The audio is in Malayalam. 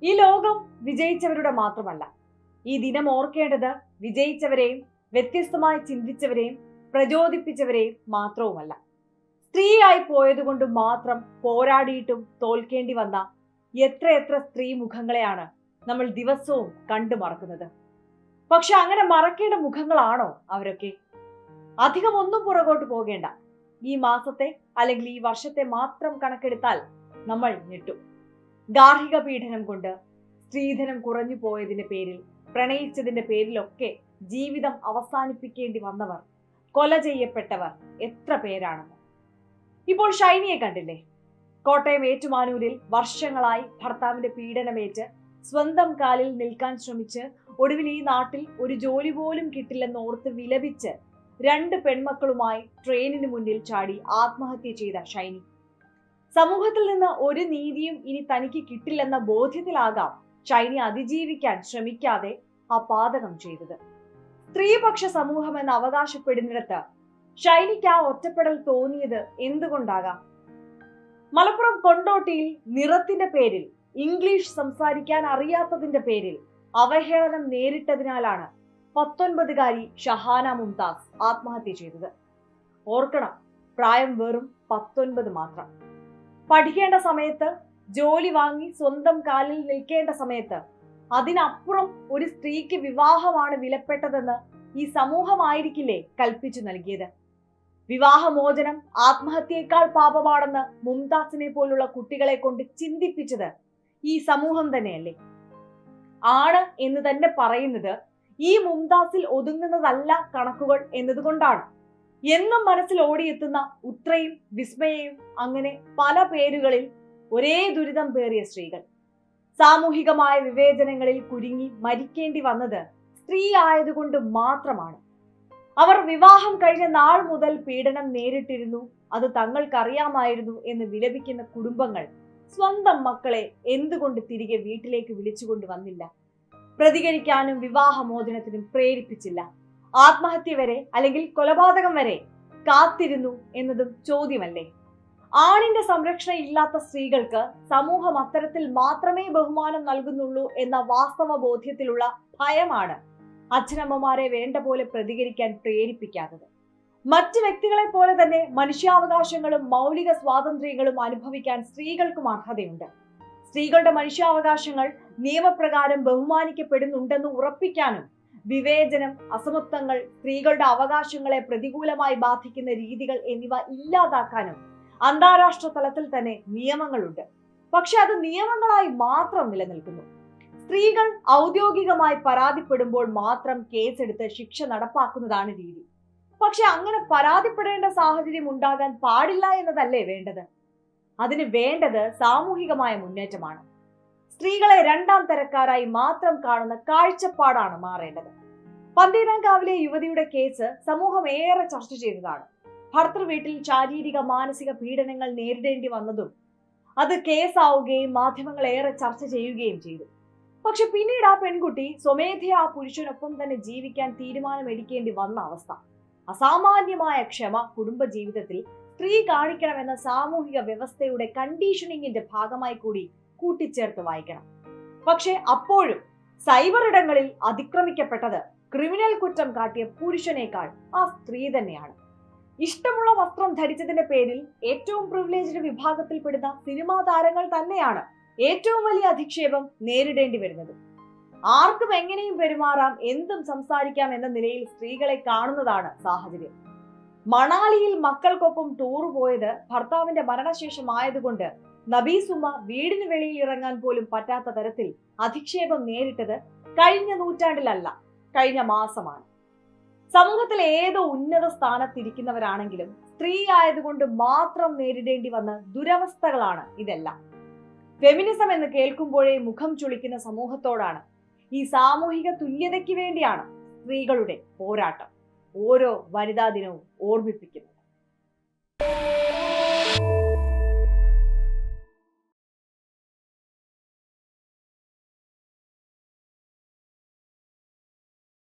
ഈ ലോകം വിജയിച്ചവരുടെ മാത്രമല്ല. ഈ ദിനം ഓർക്കേണ്ടത് വിജയിച്ചവരെയും വ്യത്യസ്തമായി ചിന്തിച്ചവരെയും പ്രചോദിപ്പിച്ചവരെയും മാത്രവുമല്ല. സ്ത്രീയായി പോയതുകൊണ്ട് മാത്രം പോരാടിയിട്ടും തോൽക്കേണ്ടി വന്ന എത്രയെത്ര സ്ത്രീ മുഖങ്ങളെയാണ് നമ്മൾ ദിവസവും കണ്ടു മറക്കുന്നത്. പക്ഷെ അങ്ങനെ മറക്കേണ്ട മുഖങ്ങളാണോ അവരൊക്കെ? അധികം ഒന്നും പുറകോട്ട് പോകേണ്ട. ഈ മാസത്തെ അല്ലെങ്കിൽ ഈ വർഷത്തെ മാത്രം കണക്കെടുത്താൽ നമ്മൾ ഞെട്ടും. ഗാർഹിക പീഡനം കൊണ്ട്, സ്ത്രീധനം കുറഞ്ഞു പോയതിന്റെ പേരിൽ, പ്രണയിച്ചതിന്റെ പേരിലൊക്കെ ജീവിതം അവസാനിപ്പിക്കേണ്ടി വന്നവർ, കൊല ചെയ്യപ്പെട്ടവർ എത്ര പേരാണെന്ന്. ഇപ്പോൾ ഷൈനിയെ കണ്ടില്ലേ? കോട്ടയം ഏറ്റുമാനൂരിൽ വർഷങ്ങളായി ഭർത്താവിന്റെ പീഡനമേറ്റ് സ്വന്തം കാലിൽ നിൽക്കാൻ ശ്രമിച്ച് ഒടുവിൽ ഈ നാട്ടിൽ ഒരു ജോലി പോലും കിട്ടില്ലെന്നോർത്ത് വിലപിച്ച് 2 പെൺമക്കളുമായി ട്രെയിനിന് മുന്നിൽ ചാടി ആത്മഹത്യ ചെയ്ത ഷൈനി. സമൂഹത്തിൽ നിന്ന് ഒരു നീതിയും ഇനി തനിക്ക് കിട്ടില്ലെന്ന ബോധ്യത്തിലാകാം ഷൈനി അതിജീവിക്കാൻ ശ്രമിക്കാതെ ആ പാതകം ചെയ്തത്. സ്ത്രീപക്ഷ സമൂഹം എന്ന് അവകാശപ്പെടുന്നിടത്ത് ഷൈനിക്ക് ആ ഒറ്റപ്പെടൽ തോന്നിയത് എന്തുകൊണ്ടാകാം? മലപ്പുറം കൊണ്ടോട്ടിയിൽ നിറത്തിന്റെ പേരിൽ, ഇംഗ്ലീഷ് സംസാരിക്കാൻ അറിയാത്തതിന്റെ പേരിൽ അവഹേളനം നേരിട്ടതിനാലാണ് 19കാരി ഷഹാന മുംതാസ് ആത്മഹത്യ ചെയ്തത്. ഓർക്കണം, പ്രായം വെറും 19 മാത്രം. പഠിക്കേണ്ട സമയത്ത്, ജോലി വാങ്ങി സ്വന്തം കാലിൽ നിൽക്കേണ്ട സമയത്ത്, അതിനപ്പുറം ഒരു സ്ത്രീക്ക് വിവാഹമാണ് വിലപ്പെട്ടതെന്ന് ഈ സമൂഹമായിരിക്കില്ലേ കൽപ്പിച്ചു നൽകിയത്? വിവാഹമോചനം ആത്മഹത്യയേക്കാൾ പാപമാണെന്ന് മുംതാസിനെ പോലുള്ള കുട്ടികളെ കൊണ്ട് ചിന്തിപ്പിച്ചത് ഈ സമൂഹം തന്നെയല്ലേ? ആണ് എന്ന് തന്നെ പറയുന്നത് ഈ മുംതാസിൽ ഒതുങ്ങുന്നതല്ല കണക്കുകൾ എന്നതുകൊണ്ടാണ്. എന്നും മനസ്സിൽ ഓടിയെത്തുന്ന ഉത്രയും വിസ്മയയും അങ്ങനെ പല പേരുകളിൽ ഒരേ ദുരിതം പേറിയ സ്ത്രീകൾ. സാമൂഹികമായ വിവേചനങ്ങളിൽ കുരുങ്ങി മരിക്കേണ്ടി വന്നത് സ്ത്രീ ആയതുകൊണ്ട് മാത്രമാണ്. അവർ വിവാഹം കഴിഞ്ഞ നാൾ മുതൽ പീഡനം നേരിട്ടിരുന്നു, അത് തങ്ങൾക്കറിയാമായിരുന്നു എന്ന് വിലപിക്കുന്ന കുടുംബങ്ങൾ സ്വന്തം മക്കളെ എന്തുകൊണ്ട് തിരികെ വീട്ടിലേക്ക് വിളിച്ചുകൊണ്ട് വന്നില്ല? പ്രതികരിക്കാനും വിവാഹമോചനത്തിനും പ്രേരിപ്പിച്ചില്ല? ആത്മഹത്യ വരെ അല്ലെങ്കിൽ കൊലപാതകം വരെ കാത്തിരുന്നു എന്നതും ചോദ്യമല്ലേ? ആണിന്റെ സംരക്ഷണം ഇല്ലാത്ത സ്ത്രീകൾക്ക് സമൂഹം അത്തരത്തിൽ മാത്രമേ ബഹുമാനം നൽകുന്നുള്ളൂ എന്ന വാസ്തവ ബോധ്യത്തിലുള്ള ഭയമാണ് അച്ഛനമ്മമാരെ വേണ്ട പോലെ പ്രതികരിക്കാൻ പ്രേരിപ്പിക്കാത്തത്. മറ്റ് വ്യക്തികളെ പോലെ തന്നെ മനുഷ്യാവകാശങ്ങളും മൗലിക സ്വാതന്ത്ര്യങ്ങളും അനുഭവിക്കാൻ സ്ത്രീകൾക്കും അർഹതയുണ്ട്. സ്ത്രീകളുടെ മനുഷ്യാവകാശങ്ങൾ നിയമപ്രകാരം ബഹുമാനിക്കപ്പെടുന്നുണ്ടെന്ന് ഉറപ്പിക്കാനും വിവേചനം, അസമത്വങ്ങൾ, സ്ത്രീകളുടെ അവകാശങ്ങളെ പ്രതികൂലമായി ബാധിക്കുന്ന രീതികൾ എന്നിവ ഇല്ലാതാക്കാനും അന്താരാഷ്ട്ര തലത്തിൽ തന്നെ നിയമങ്ങളുണ്ട്. പക്ഷെ അത് നിയമങ്ങളായി മാത്രം നിലനിൽക്കുന്നു. സ്ത്രീകൾ ഔദ്യോഗികമായി പരാതിപ്പെടുമ്പോൾ മാത്രം കേസെടുത്ത് ശിക്ഷ നടപ്പാക്കുന്നതാണ് രീതി. പക്ഷെ അങ്ങനെ പരാതിപ്പെടേണ്ട സാഹചര്യം ഉണ്ടാകാൻ പാടില്ല എന്നതല്ലേ വേണ്ടത്? അതിന് വേണ്ടത് സാമൂഹികമായ മുന്നേറ്റമാണ്. സ്ത്രീകളെ 2ാം തരക്കാരായി മാത്രം കാണുന്ന കാഴ്ചപ്പാടാണ് മാറേണ്ടത്. പന്തീരാങ്കാവിലെ യുവതിയുടെ കേസ് സമൂഹം ഏറെ ചർച്ച ചെയ്തതാണ്. ഭർത്തൃ വീട്ടിൽ ശാരീരിക മാനസിക പീഡനങ്ങൾ നേരിടേണ്ടി വന്നതും അത് കേസാവുകയും മാധ്യമങ്ങൾ ഏറെ ചർച്ച ചെയ്യുകയും ചെയ്തു. പക്ഷെ പിന്നീട് ആ പെൺകുട്ടി സ്വമേധയാ ആ പുരുഷനൊപ്പം തന്നെ ജീവിക്കാൻ തീരുമാനമെടുക്കേണ്ടി വന്ന അവസ്ഥ. അസാമാന്യമായ ക്ഷമ കുടുംബജീവിതത്തിൽ സ്ത്രീ കാണിക്കണമെന്ന സാമൂഹിക വ്യവസ്ഥയുടെ കണ്ടീഷനിങ്ങിന്റെ ഭാഗമായി കൂടി കൂട്ടിച്ചേർത്ത് വായിക്കണം. പക്ഷെ അപ്പോഴും സൈബർ ഇടങ്ങളിൽ അതിക്രമിക്കപ്പെട്ടത് ക്രിമിനൽ കുറ്റം കാട്ടിയ പുരുഷനേക്കാൾ ആ സ്ത്രീ തന്നെയാണ്. ഇഷ്ടമുള്ള വസ്ത്രം ധരിച്ചതിന്റെ പേരിൽ ഏറ്റവും പ്രിവിലേജ്ഡ് വിഭാഗത്തിൽപ്പെടുന്ന സിനിമാ താരങ്ങൾ തന്നെയാണ് ഏറ്റവും വലിയ അധിക്ഷേപം നേരിടേണ്ടി വരുന്നത്. ആർക്കും എങ്ങനെയും പെരുമാറാം, എന്തും സംസാരിക്കാം എന്ന നിലയിൽ സ്ത്രീകളെ കാണുന്നതാണ് സാഹചര്യം. മണാലിയിൽ മക്കൾക്കൊപ്പം ടൂർ പോയത് ഭർത്താവിന്റെ മരണശേഷം ആയതുകൊണ്ട് നബീസുമ്മ വീടിന് വെളിയിൽ ഇറങ്ങാൻ പോലും പറ്റാത്ത തരത്തിൽ അധിക്ഷേപം നേരിട്ടത് കഴിഞ്ഞ നൂറ്റാണ്ടിലല്ല, കഴിഞ്ഞ മാസമാണ്. സമൂഹത്തിൽ ഏതോ ഉന്നത സ്ഥാനത്തിരിക്കുന്നവരാണെങ്കിലും സ്ത്രീ ആയതുകൊണ്ട് മാത്രം നേരിടേണ്ടി വന്ന ദുരവസ്ഥകളാണ് ഇതെല്ലാം. ഫെമിനിസം എന്ന് കേൾക്കുമ്പോഴേ മുഖം ചുളിക്കുന്ന സമൂഹത്തോടാണ്, ഈ സാമൂഹിക തുല്യതയ്ക്ക് വേണ്ടിയാണ് സ്ത്രീകളുടെ പോരാട്ടം ഓരോ വനിതാ ദിനവും ഓർമ്മിപ്പിക്കുന്നത്.